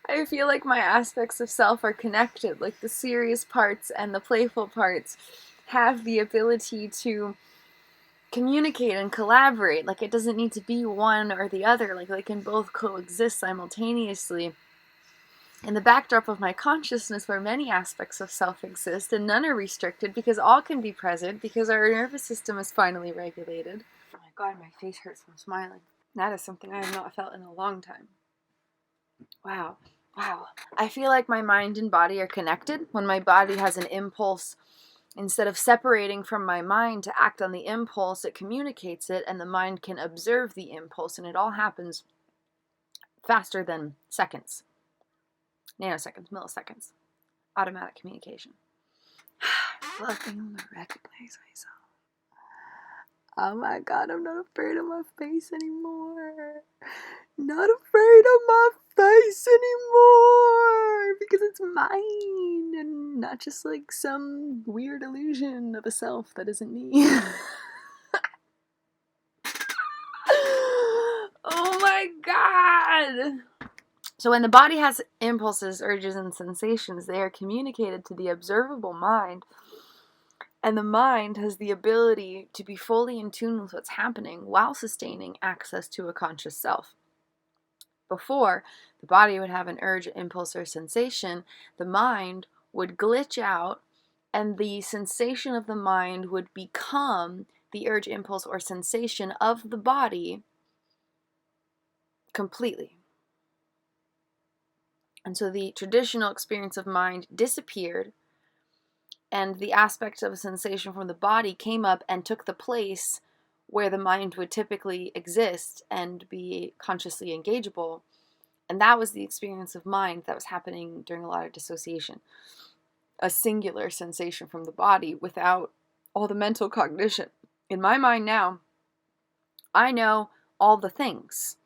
I feel like my aspects of self are connected, like the serious parts and the playful parts have the ability to communicate and collaborate. Like, it doesn't need to be one or the other, like they can both coexist simultaneously. In the backdrop of my consciousness, where many aspects of self exist and none are restricted because all can be present, because our nervous system is finally regulated. Oh my god, my face hurts from smiling. That is something I have not felt in a long time. Wow. Wow. I feel like my mind and body are connected. When my body has an impulse, instead of separating from my mind to act on the impulse, it communicates it, and the mind can observe the impulse, and it all happens faster than seconds. Nanoseconds, milliseconds. Automatic communication. Fucking recognize myself. Oh my god, I'm not afraid of my face anymore. Not afraid of my face anymore because it's mine and not just like some weird illusion of a self that isn't me. Oh my god. So when the body has impulses, urges, and sensations, they are communicated to the observable mind, and the mind has the ability to be fully in tune with what's happening while sustaining access to a conscious self. Before, the body would have an urge, impulse, or sensation, the mind would glitch out, and the sensation of the mind would become the urge, impulse, or sensation of the body completely. And so the traditional experience of mind disappeared, and the aspect of a sensation from the body came up and took the place where the mind would typically exist and be consciously engageable. And that was the experience of mind that was happening during a lot of dissociation. A singular sensation from the body without all the mental cognition. In my mind now, I know all the things.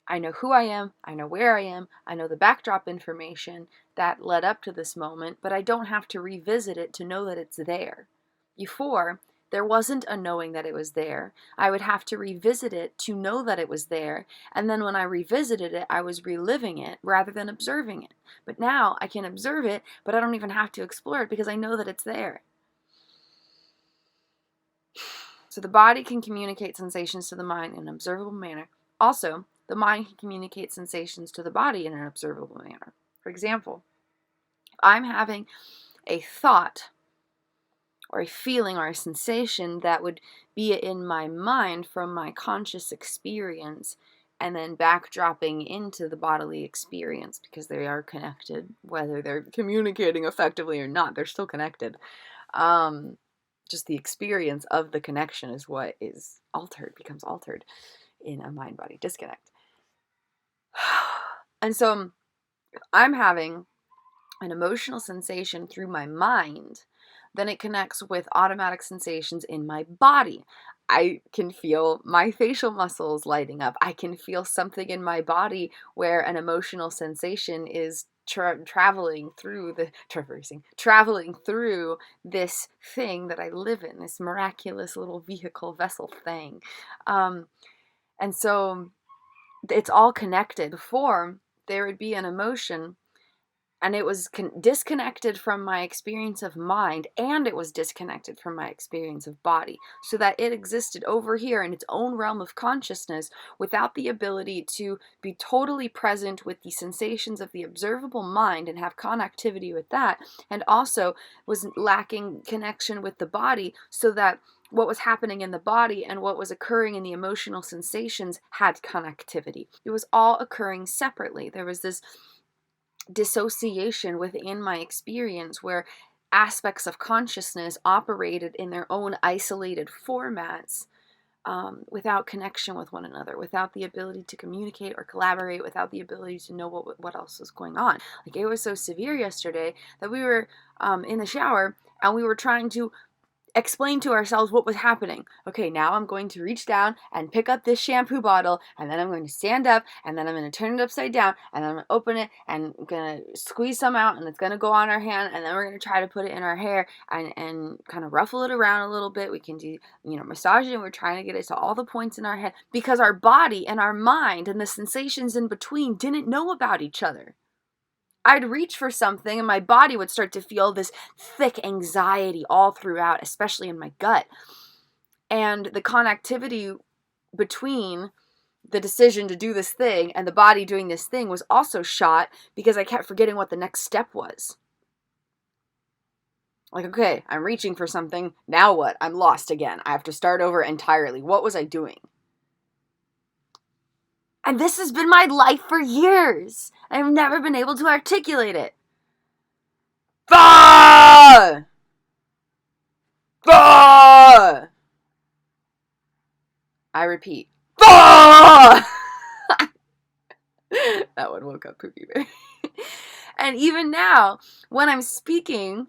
I know who I am, I know where I am, I know the backdrop information that led up to this moment, but I don't have to revisit it to know that it's there. Before, there wasn't a knowing that it was there. I would have to revisit it to know that it was there, and then when I revisited it, I was reliving it rather than observing it. But now I can observe it, but I don't even have to explore it because I know that it's there. So the body can communicate sensations to the mind in an observable manner. Also, the mind can communicate sensations to the body in an observable manner. For example, if I'm having a thought or a feeling or a sensation that would be in my mind from my conscious experience and then backdropping into the bodily experience, because they are connected, whether they're communicating effectively or not, they're still connected. Just the experience of the connection is what is altered, becomes altered in a mind-body disconnect. And so if I'm having an emotional sensation through my mind, then it connects with automatic sensations in my body. I can feel my facial muscles lighting up. I can feel something in my body where an emotional sensation is traveling through this thing that I live in, this miraculous little vehicle vessel thing. And so it's all connected. Before, there would be an emotion and it was disconnected from my experience of mind, and it was disconnected from my experience of body, so that it existed over here in its own realm of consciousness without the ability to be totally present with the sensations of the observable mind and have connectivity with that, and also was lacking connection with the body, so that what was happening in the body and what was occurring in the emotional sensations had connectivity. It was all occurring separately. There was this dissociation within my experience where aspects of consciousness operated in their own isolated formats, without connection with one another, without the ability to communicate or collaborate, without the ability to know what else was going on. Like, it was so severe yesterday that we were in the shower and we were trying to explain to ourselves what was happening. Okay, now I'm going to reach down and pick up this shampoo bottle, and then I'm going to stand up, and then I'm going to turn it upside down, and then I'm going to open it, and I'm going to squeeze some out, and it's going to go on our hand, and then we're going to try to put it in our hair and kind of ruffle it around a little bit. We can do, massage it, and we're trying to get it to all the points in our head, because our body and our mind and the sensations in between didn't know about each other. I'd reach for something and my body would start to feel this thick anxiety all throughout, especially in my gut. And the connectivity between the decision to do this thing and the body doing this thing was also shot because I kept forgetting what the next step was. Like, okay, I'm reaching for something. Now what? I'm lost again. I have to start over entirely. What was I doing? And this has been my life for years. I've never been able to articulate it. Bah! Bah! I repeat. Bah! That one woke up Poopy Bear. And even now, when I'm speaking,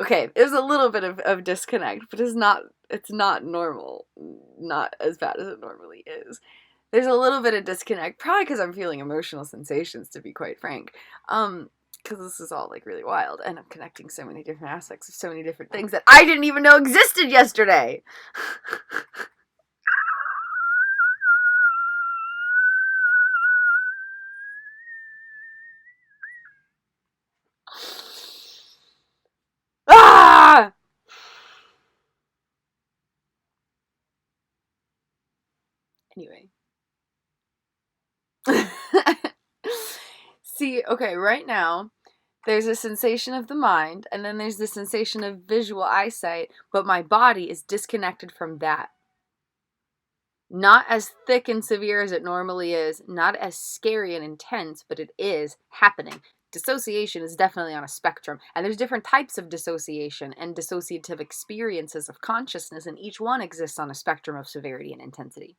okay, there's a little bit of disconnect, but it's not normal. Not as bad as it normally is. There's a little bit of disconnect, probably because I'm feeling emotional sensations, to be quite frank. Because this is all, like, really wild, and I'm connecting so many different aspects of so many different things that I didn't even know existed yesterday! Ah! Anyway. See, okay, right now, there's a sensation of the mind, and then there's the sensation of visual eyesight, but my body is disconnected from that. Not as thick and severe as it normally is, not as scary and intense, but it is happening. Dissociation is definitely on a spectrum, and there's different types of dissociation and dissociative experiences of consciousness, and each one exists on a spectrum of severity and intensity.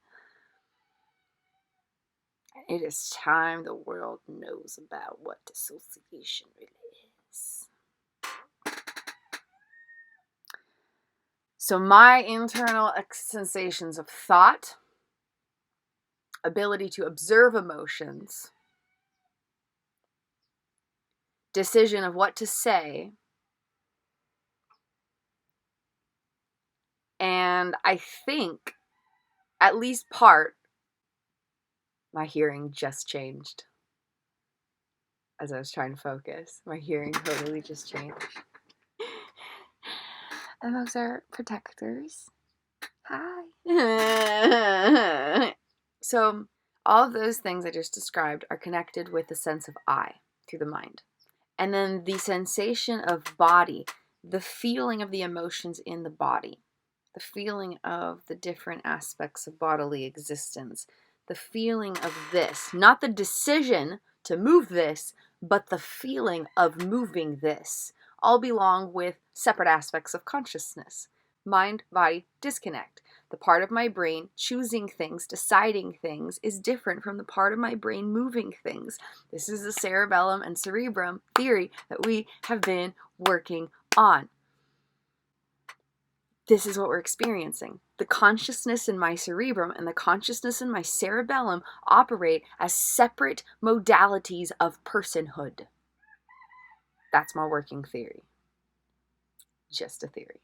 It is time the world knows about what dissociation really is. So my internal sensations of thought, ability to observe emotions, decision of what to say, and I think, at least part, my hearing just changed. As I was trying to focus, my hearing totally just changed. And those are protectors. Hi. So, all of those things I just described are connected with the sense of I through the mind. And then the sensation of body, the feeling of the emotions in the body, the feeling of the different aspects of bodily existence, the feeling of this, not the decision to move this, but the feeling of moving this, all belong with separate aspects of consciousness. Mind, body, disconnect. The part of my brain choosing things, deciding things, is different from the part of my brain moving things. This is the cerebellum and cerebrum theory that we have been working on. This is what we're experiencing. The consciousness in my cerebrum and the consciousness in my cerebellum operate as separate modalities of personhood. That's my working theory. Just a theory.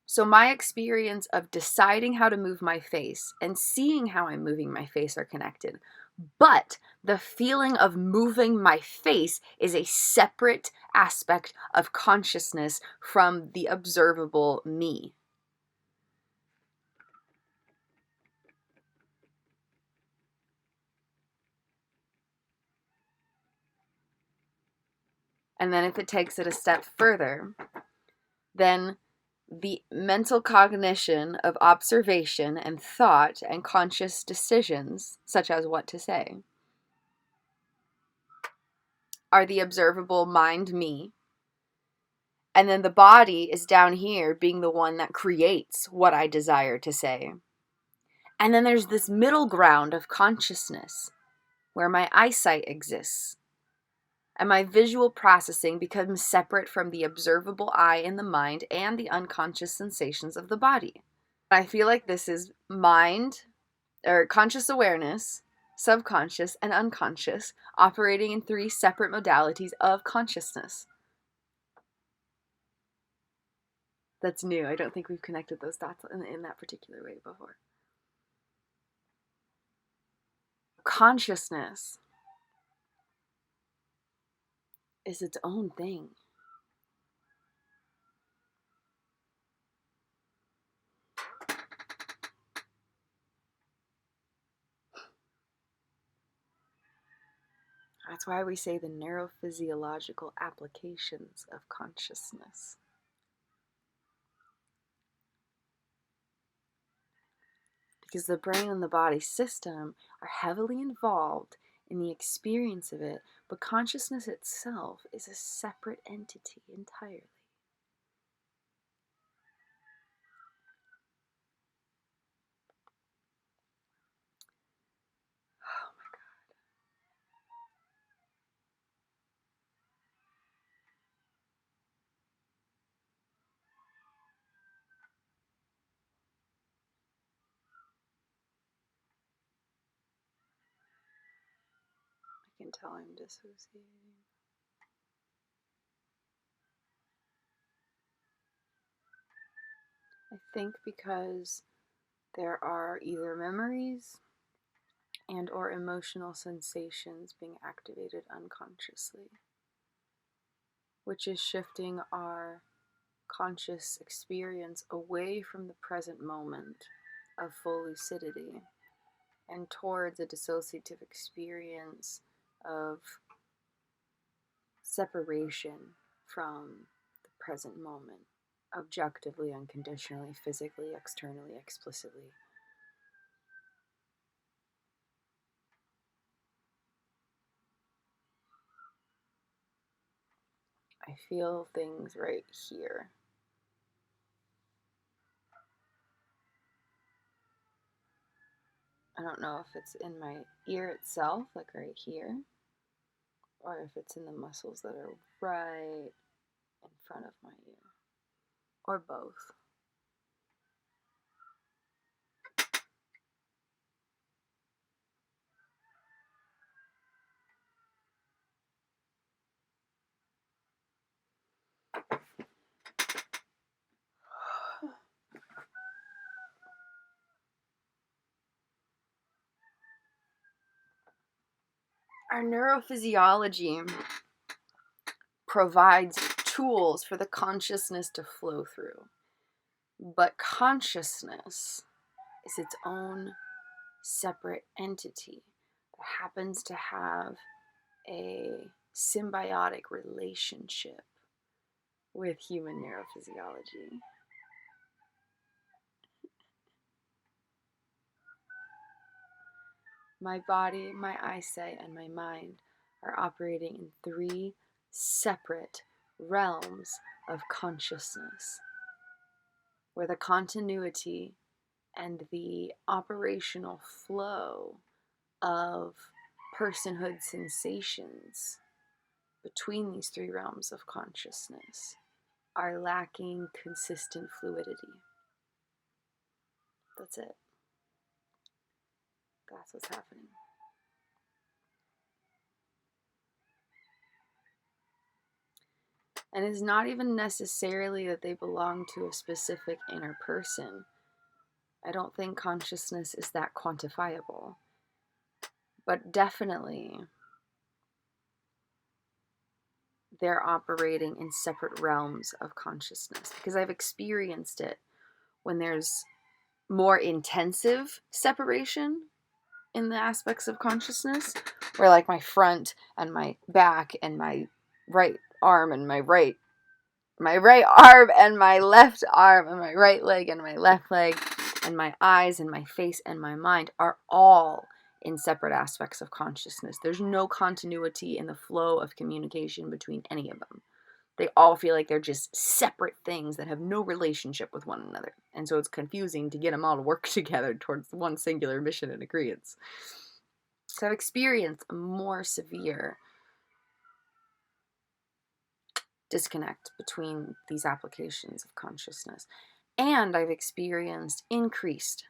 So my experience of deciding how to move my face and seeing how I'm moving my face are connected. But the feeling of moving my face is a separate aspect of consciousness from the observable me. And then if it takes it a step further, then the mental cognition of observation and thought and conscious decisions, such as what to say, are the observable mind, me. And then the body is down here being the one that creates what I desire to say. And then there's this middle ground of consciousness where my eyesight exists. And my visual processing becomes separate from the observable eye and the mind and the unconscious sensations of the body. I feel like this is mind, or conscious awareness, subconscious, and unconscious, operating in 3 separate modalities of consciousness. That's new. I don't think we've connected those dots in that particular way before. Consciousness is its own thing. That's why we say the neurophysiological applications of consciousness. Because the brain and the body system are heavily involved in the experience of it, but consciousness itself is a separate entity entirely. Oh my God. I can tell I'm dissociating. I think because there are either memories and or emotional sensations being activated unconsciously, which is shifting our conscious experience away from the present moment of full lucidity and towards a dissociative experience of separation from the present moment, objectively, unconditionally, physically, externally, explicitly. I feel things right here. I don't know if it's in my ear itself, like right here, or if it's in the muscles that are right in front of my ear, or both. Our neurophysiology provides tools for the consciousness to flow through, but consciousness is its own separate entity that happens to have a symbiotic relationship with human neurophysiology. My body, my eyesight, and my mind are operating in 3 separate realms of consciousness, where the continuity and the operational flow of personhood sensations between these 3 realms of consciousness are lacking consistent fluidity. That's it. That's what's happening. And it's not even necessarily that they belong to a specific inner person. I don't think consciousness is that quantifiable. But definitely, they're operating in separate realms of consciousness, because I've experienced it when there's more intensive separation in the aspects of consciousness, where like my front and my back and my right arm and my right arm and my left arm and my right leg and my left leg and my eyes and my face and my mind are all in separate aspects of consciousness. There's no continuity in the flow of communication between any of them. They all feel like they're just separate things that have no relationship with one another. And so it's confusing to get them all to work together towards one singular mission and agreement. So I've experienced a more severe disconnect between these applications of consciousness. And I've experienced increased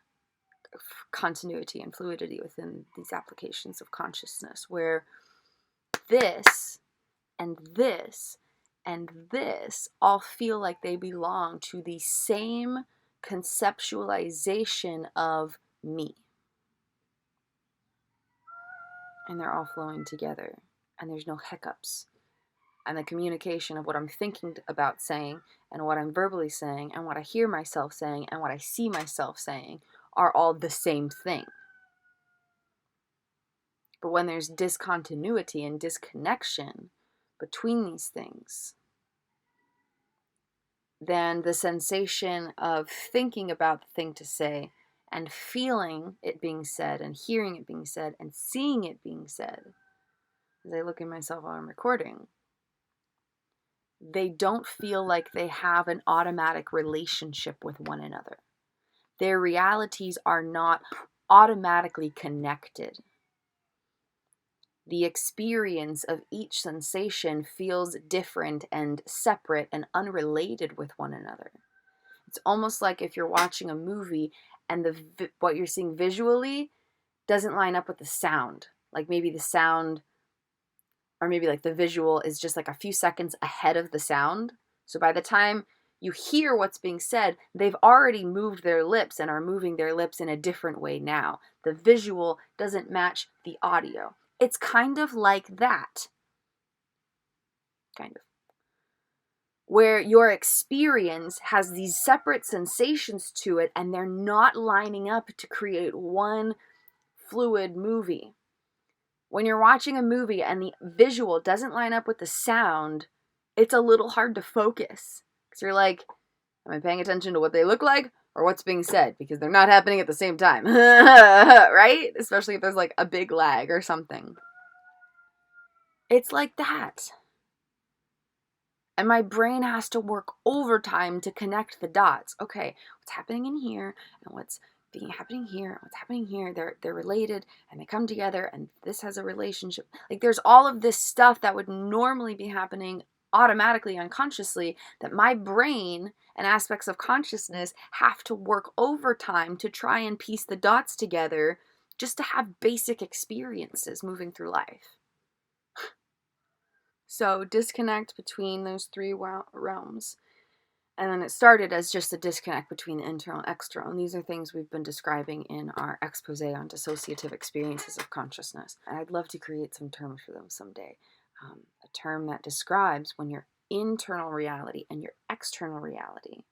continuity and fluidity within these applications of consciousness, where this and this and this all feel like they belong to the same conceptualization of me. And they're all flowing together, and there's no hiccups. And the communication of what I'm thinking about saying, and what I'm verbally saying, and what I hear myself saying, and what I see myself saying are all the same thing. But when there's discontinuity and disconnection between these things, then the sensation of thinking about the thing to say and feeling it being said and hearing it being said and seeing it being said, as I look at myself while I'm recording, they don't feel like they have an automatic relationship with one another. Their realities are not automatically connected. The experience of each sensation feels different and separate and unrelated with one another. It's almost like if you're watching a movie and what you're seeing visually doesn't line up with the sound. Like maybe the sound, or maybe like the visual is just like a few seconds ahead of the sound. So by the time you hear what's being said, they've already moved their lips and are moving their lips in a different way now. The visual doesn't match the audio. It's kind of like that. Kind of. Where your experience has these separate sensations to it, and they're not lining up to create one fluid movie. When you're watching a movie and the visual doesn't line up with the sound, it's a little hard to focus. Because you're like, am I paying attention to what they look like or what's being said? Because they're not happening at the same time. Right? Especially if there's like a big lag or something. It's like that. And my brain has to work overtime to connect the dots. Okay, what's happening in here and what's happening here and what's happening here, they're related and they come together and this has a relationship. Like there's all of this stuff that would normally be happening automatically, unconsciously, that my brain and aspects of consciousness have to work overtime to try and piece the dots together just to have basic experiences moving through life. So disconnect between those three realms. And then it started as just a disconnect between the internal and external. And these are things we've been describing in our expose on dissociative experiences of consciousness. And I'd love to create some terms for them someday. A term that describes when your internal reality and your external reality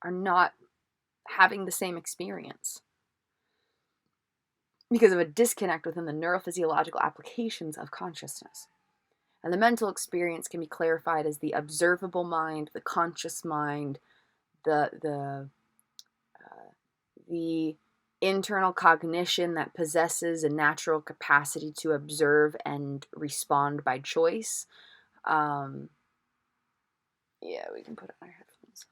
are not having the same experience because of a disconnect within the neurophysiological applications of consciousness. And the mental experience can be clarified as the observable mind, the conscious mind, the internal cognition that possesses a natural capacity to observe and respond by choice. Yeah, we can put it on our headphones.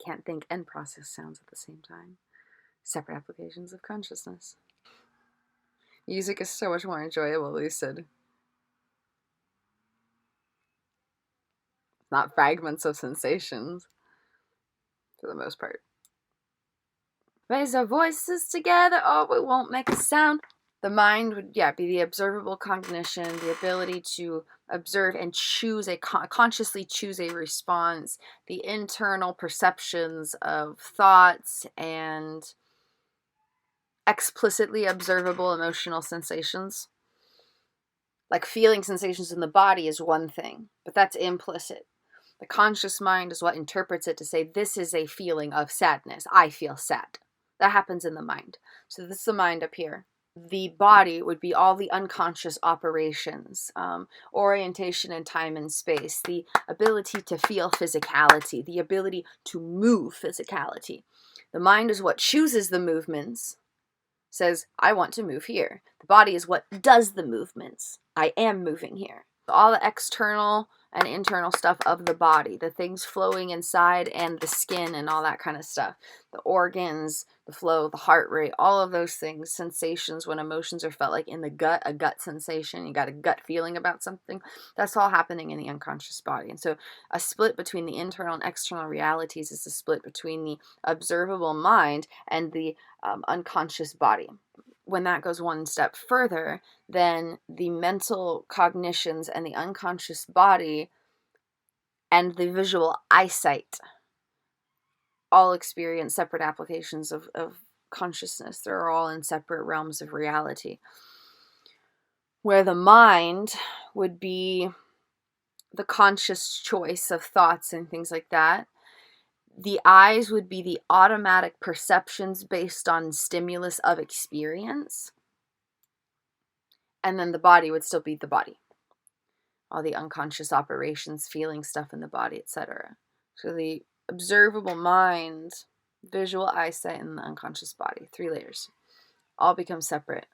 Can't think and process sounds at the same time. Separate applications of consciousness. Music is so much more enjoyable, lucid. Not fragments of sensations, for the most part. Raise our voices together, or we won't make a sound. The mind would, be the observable cognition, the ability to observe and choose consciously choose a response, the internal perceptions of thoughts and explicitly observable emotional sensations. Like feeling sensations in the body is one thing, but that's implicit. The conscious mind is what interprets it to say, this is a feeling of sadness. I feel sad. That happens in the mind. So this is the mind up here. The body would be all the unconscious operations, orientation in time and space, the ability to feel physicality, the ability to move physicality. The mind is what chooses the movements, says, I want to move here. The body is what does the movements. I am moving here. All the external and internal stuff of the body, the things flowing inside and the skin and all that kind of stuff, the organs, the flow, the heart rate, all of those things, sensations when emotions are felt, like in the gut, a gut sensation, you got a gut feeling about something, that's all happening in the unconscious body. And so a split between the internal and external realities is a split between the observable mind and the unconscious body. When that goes one step further, then the mental cognitions and the unconscious body and the visual eyesight all experience separate applications of consciousness. They're all in separate realms of reality. Where the mind would be the conscious choice of thoughts and things like that, the eyes would be the automatic perceptions based on stimulus of experience. And then the body would still be the body. All the unconscious operations, feeling stuff in the body, etc. So the observable mind, visual eyesight, and the unconscious body, 3 layers, all become separate